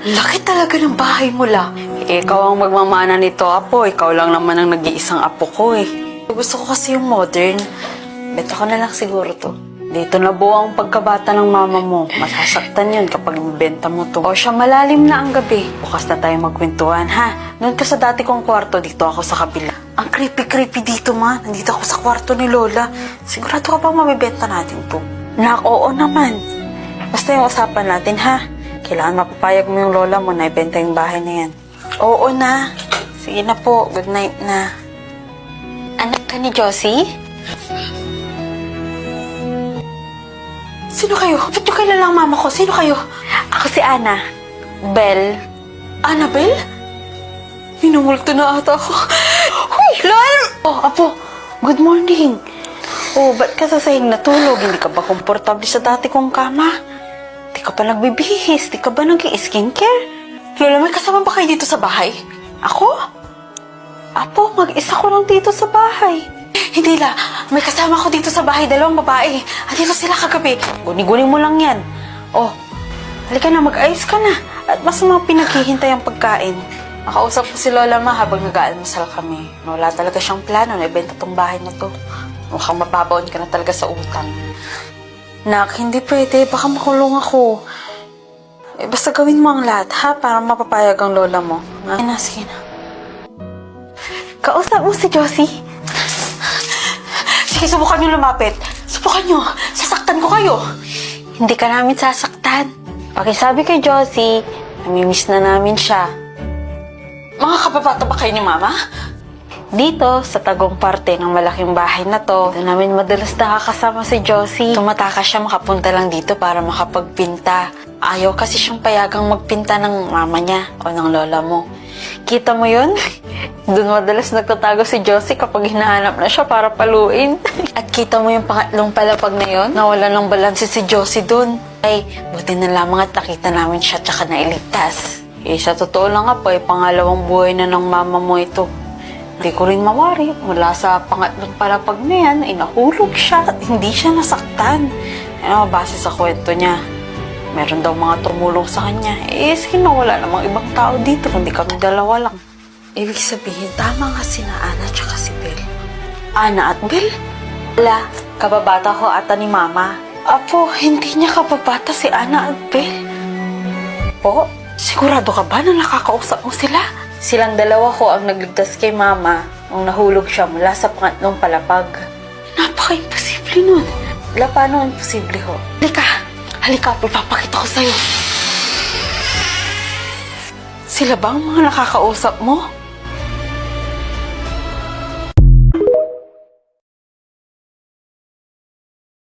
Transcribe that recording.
Laki talaga ng bahay mo, La. Ikaw ang magmamana nito, Apo. Ikaw lang naman ang nag-iisang apo ko, eh. Gusto ko kasi yung modern. Beto ko na lang siguro to. Dito na buo ang pagkabata ng mama mo. Masasaktan yun kapag ibenta mo to. O siya, malalim na ang gabi. Bukas na tayo magkwentuhan, ha? Noon ka sa dati kong kwarto, dito ako sa kabila. Ang creepy-creepy dito, ma. Nandito ako sa kwarto ni Lola. Sigurado ka ba mabibenta natin to? Nak, oo naman. Basta yung usapan natin, ha? Kailangan mapapayag mo yung lola mo na ibenta yung bahay na yan. Oo na. Sige na po. Good night na. Anak ka ni Josie? Sino kayo? Ba't yung kilala ang mama ko? Sino kayo? Ako si Ana. Belle. Annabelle? Minumulto na ata ako. Huy, Lol! Oh, Apo. Good morning. Oh, ba't ka sa sahig natulog? Hindi ka ba komportable sa dati kong kama? Di ka pa nagbibihis? Di ka ba nag-i-skincare? Lola, may kasama ba kayo dito sa bahay? Ako? Apo, mag-isa ko lang dito sa bahay. Hindi, La. May kasama ko dito sa bahay, 2 babae. At dito sila kagabi. Guni-guni mo lang yan. Oh, halika na, mag-ayos ka na. At mas mga pinaghihintay ang pagkain. Nakausap ko si Lola, ma, habang nag-aalmusal kami. Wala talaga siyang plano na ibenta tong bahay na to. Mukhang mababaon ka na talaga sa utang. Nak, hindi pwede. Baka makulong ako. Eh, basta gawin mo ang lahat, ha? Para mapapayag ang lola mo. Sige na, sige na. Kausap mo si Josie? Sige, subukan niyo lumapit. Subukan niyo. Sasaktan ko kayo. Hindi ka namin sasaktan. Pakisabi kay Josie, namimiss na namin siya. Mga kababata ba kayo ni Mama? Dito, sa tagong parte ng malaking bahay na to, doon namin madalas nakakasama si Josie. Tumatakas siya makapunta lang dito para makapagpinta. Ayaw kasi siyang payagang magpinta ng mama niya o ng lola mo. Kita mo yun? Doon madalas nagtatago si Josie kapag hinahanap na siya para paluin. At kita mo yung pangatlong palapag na yun? Nawala ng balanse si Josie doon. Ay, buti na lamang at nakita namin siya tsaka nailigtas. Eh, sa totoo lang nga po, pangalawang buhay na ng mama mo ito. Hindi ko rin mawari. Mula sa pangatlong palapag na yan, ay nahulog siya. Hindi siya nasaktan. Ano, base sa kwento niya, meron daw mga tumulong sa kanya. Eh, sige na, wala namang ibang tao dito, kundi kami 2 lang. Ibig sabihin, tama nga si Ana at si Belle. Ana at Belle? Wala, kababata ko ata ni Mama. Apo, hindi niya kababata si Ana at Belle. Po, sigurado ka ba na nakakausap mo sila? Silang 2 ko ang nagligtas kay Mama nung nahulog siya mula sa pangatlong palapag. Napaka-imposible nun. Wala, paano imposible ho? Halika, ipapakita ko sa'yo. Sila ba ang mga nakakausap mo?